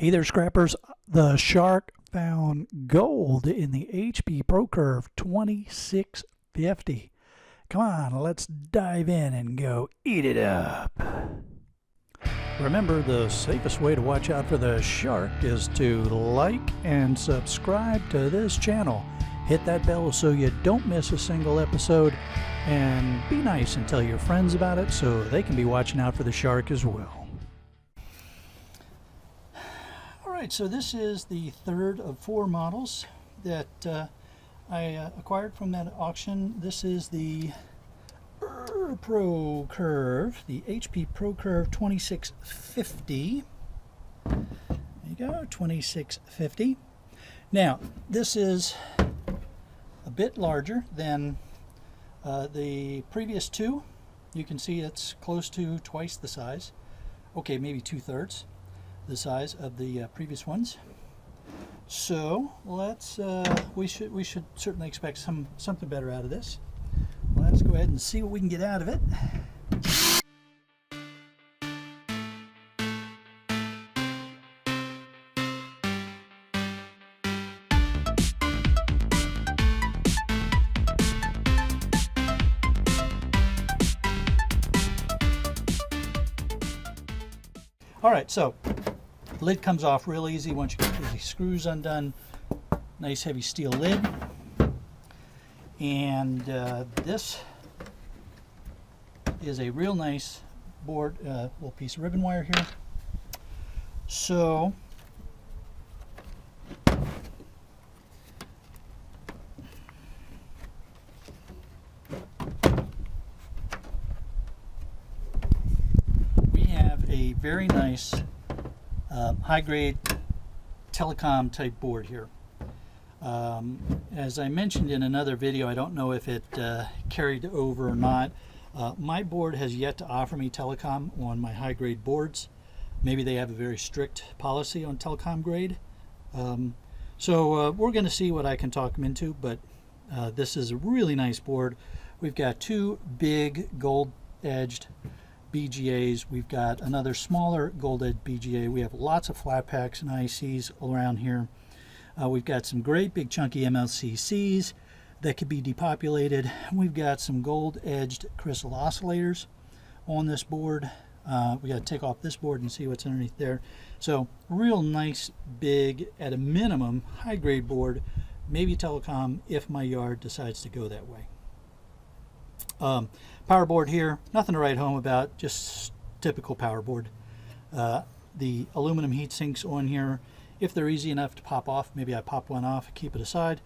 Hey there, scrappers. The Shark found gold in the HP Procurve 2650. Come on, let's dive in and go eat it up. Remember, the safest way to watch out for the shark is to like and subscribe to this channel. Hit that bell so you don't miss a single episode, and be nice and tell your friends about it so they can be watching out for the shark as well. Alright, so this is the third of four models that I acquired from that auction. This is the Procurve, the HP Procurve 2650. There you go, 2650. Now, this is a bit larger than the previous two. You can see it's close to twice the size. Okay, maybe 2/3 the size of the previous ones. So let's we should certainly expect something better out of this. Let's go ahead and see what we can get out of it. All right, so the lid comes off real easy once you get the screws undone. Nice heavy steel lid. And this is a real nice board, little piece of ribbon wire here. So we have a very nice high-grade telecom type board here. As I mentioned in another video, I don't know if it carried over or not. My board has yet to offer me telecom on my high-grade boards. Maybe they have a very strict policy on telecom grade. So we're going to see what I can talk them into, but this is a really nice board. We've got two big gold-edged BGAs. We've got another smaller gold-edged BGA. We have lots of flat packs and ICs around here. We've got some great big chunky MLCCs that could be depopulated. We've got some gold-edged crystal oscillators on this board. We got to take off this board and see what's underneath there. So real nice, big, at a minimum, high-grade board. Maybe telecom if my yard decides to go that way. Power board here, nothing to write home about, just typical power board. The aluminum heat sinks on here, if they're easy enough to pop off, maybe I pop one off, keep it aside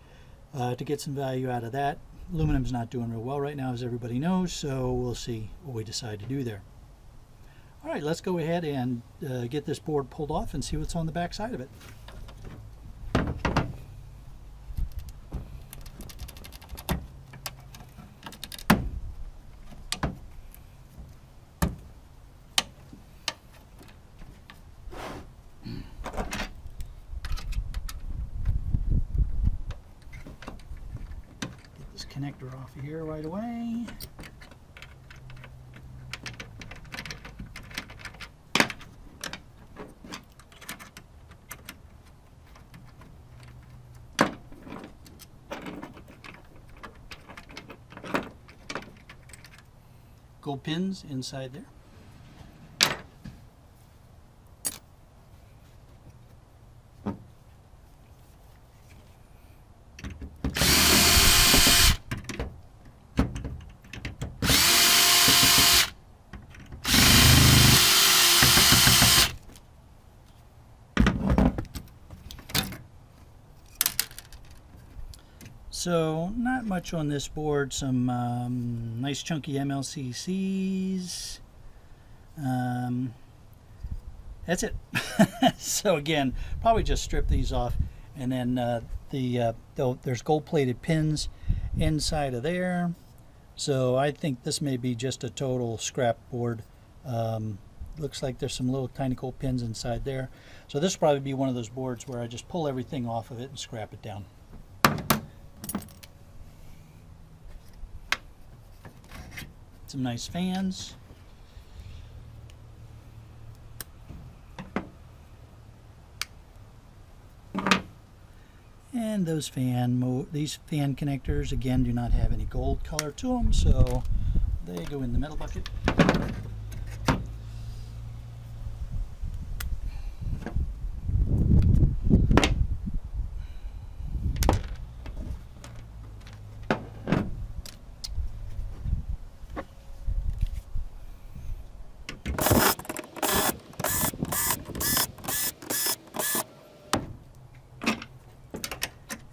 to get some value out of that. Aluminum's not doing real well right now, as everybody knows, so we'll see what we decide to do there. All right, let's go ahead and get this board pulled off and see what's on the back side of it. Connector off of here right away. Gold pins inside there. So not much on this board, some nice chunky MLCCs. That's it. So again, probably just strip these off, and then there's gold-plated pins inside of there. So I think this may be just a total scrap board. Looks like there's some little tiny gold pins inside there. So this will probably be one of those boards where I just pull everything off of it and scrap it down. Some nice fans. And those these fan connectors again do not have any gold color to them, so they go in the metal bucket.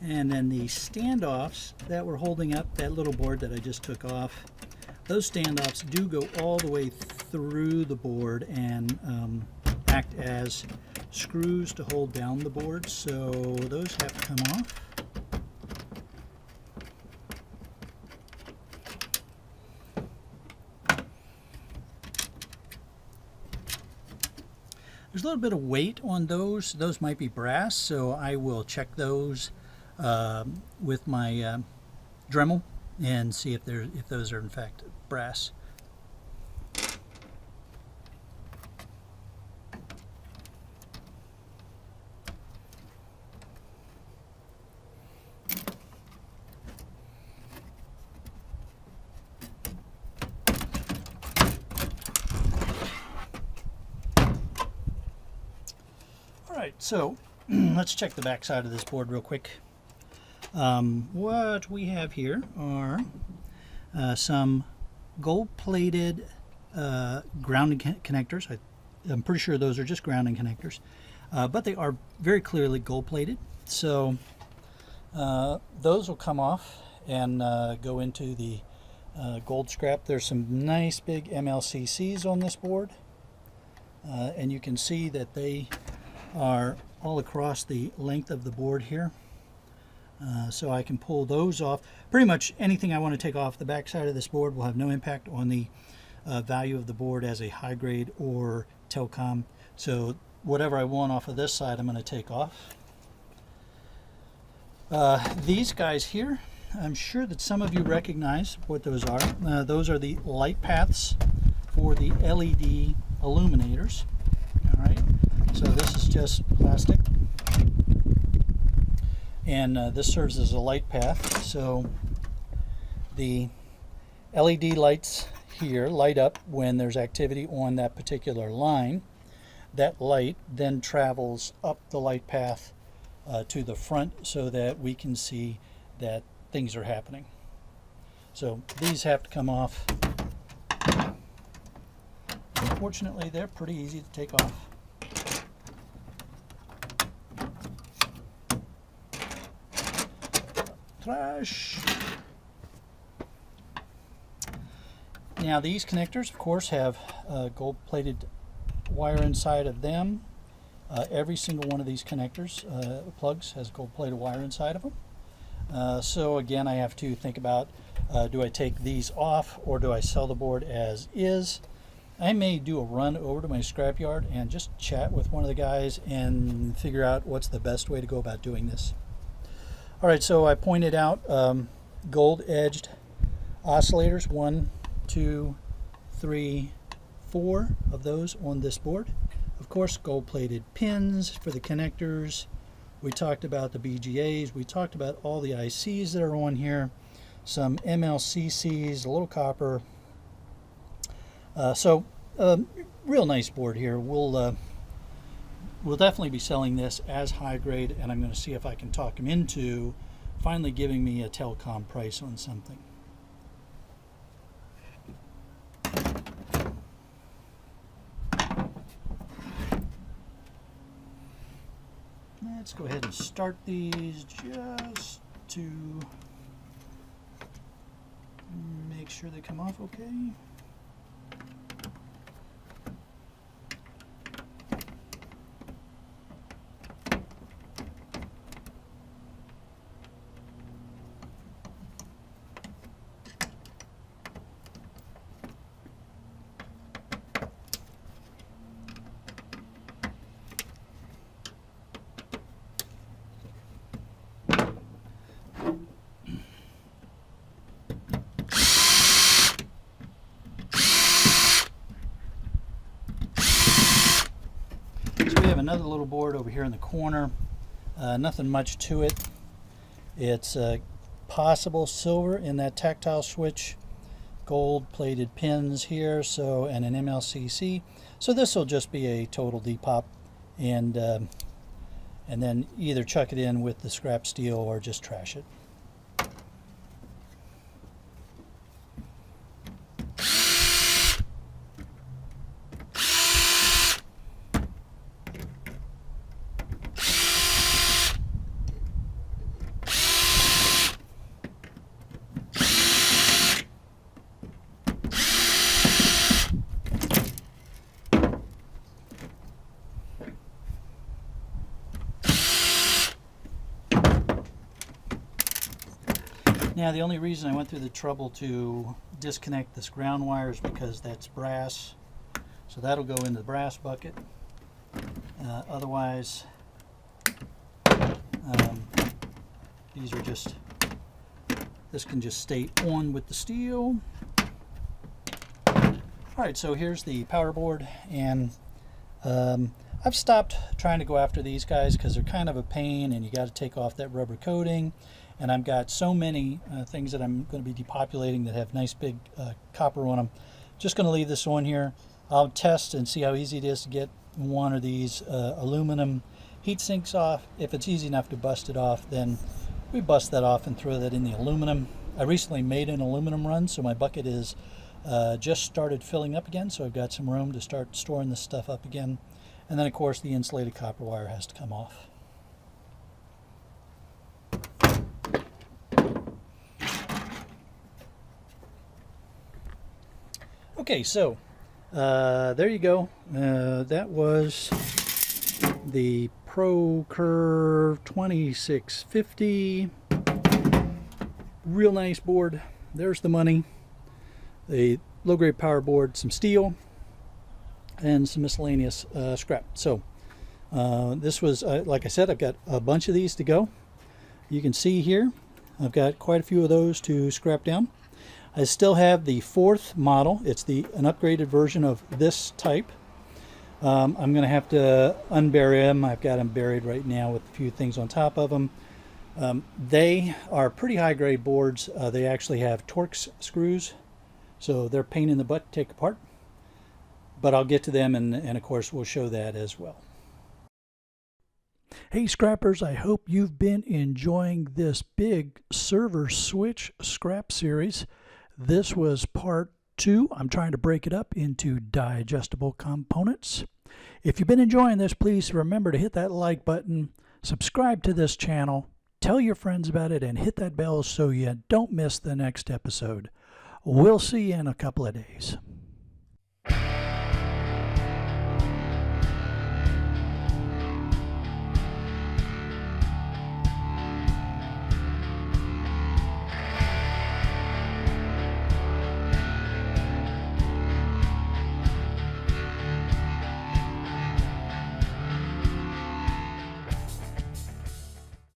And then the standoffs that were holding up that little board that I just took off, those standoffs do go all the way through the board and act as screws to hold down the board, so those have to come off. There's a little bit of weight on those. Those might be brass, so I will check those with my Dremel and see if those are in fact brass. All right, so let's check the back side of this board real quick. What we have here are some gold-plated grounding connectors. I'm pretty sure those are just grounding connectors, but they are very clearly gold-plated. So those will come off and go into the gold scrap. There's some nice big MLCCs on this board, and you can see that they are all across the length of the board here. So I can pull those off. Pretty much anything I want to take off the back side of this board will have no impact on the value of the board as a high grade or telecom. So whatever I want off of this side, I'm going to take off. These guys here, I'm sure that some of you recognize what those are. Those are the light paths for the LED illuminators. All right, so this is just plastic. And this serves as a light path, so the LED lights here light up when there's activity on that particular line. That light then travels up the light path to the front so that we can see that things are happening. So these have to come off. Unfortunately, they're pretty easy to take off. Trash. Now these connectors, of course, have gold-plated wire inside of them. Every single one of these connectors, plugs, has gold-plated wire inside of them. So again, I have to think about, do I take these off or do I sell the board as is? I may do a run over to my scrapyard and just chat with one of the guys and figure out what's the best way to go about doing this. All right, so I pointed out gold-edged oscillators, 1, 2, 3, 4 of those on this board. Of course, gold-plated pins for the connectors. We talked about the BGAs. We talked about all the ICs that are on here. Some MLCCs, a little copper. So real nice board here. We'll definitely be selling this as high grade, and I'm going to see if I can talk him into finally giving me a telecom price on something. Let's go ahead and start these just to make sure they come off okay. Another little board over here in the corner. Nothing much to it. It's possible silver in that tactile switch, gold plated pins here, so, and an MLCC. So this will just be a total depop, and then either chuck it in with the scrap steel or just trash it. Now the only reason I went through the trouble to disconnect this ground wire is because that's brass, so that'll go into the brass bucket. Otherwise, these are just, this can just stay on with the steel. Alright, so here's the power board, and I've stopped trying to go after these guys because they're kind of a pain and you got to take off that rubber coating. And I've got so many things that I'm going to be depopulating that have nice big copper on them. Just going to leave this on here. I'll test and see how easy it is to get one of these aluminum heat sinks off. If it's easy enough to bust it off, then we bust that off and throw that in the aluminum. I recently made an aluminum run, so my bucket is just started filling up again, so I've got some room to start storing this stuff up again. And then of course the insulated copper wire has to come off. Okay, so there you go. That was the Procurve 2650. Real nice board. There's the money. A low-grade power board, some steel, and some miscellaneous scrap. So this was, like I said, I've got a bunch of these to go. You can see here, I've got quite a few of those to scrap down. I still have the 4th model. It's an upgraded version of this type. I'm going to have to unbury them. I've got them buried right now with a few things on top of them. They are pretty high-grade boards. They actually have Torx screws, so they're a pain in the butt to take apart. But I'll get to them, and of course we'll show that as well. Hey scrappers, I hope you've been enjoying this big server switch scrap series. This was part 2. I'm trying to break it up into digestible components. If you've been enjoying this, please remember to hit that like button, subscribe to this channel, tell your friends about it, and hit that bell so you don't miss the next episode. We'll see you in a couple of days.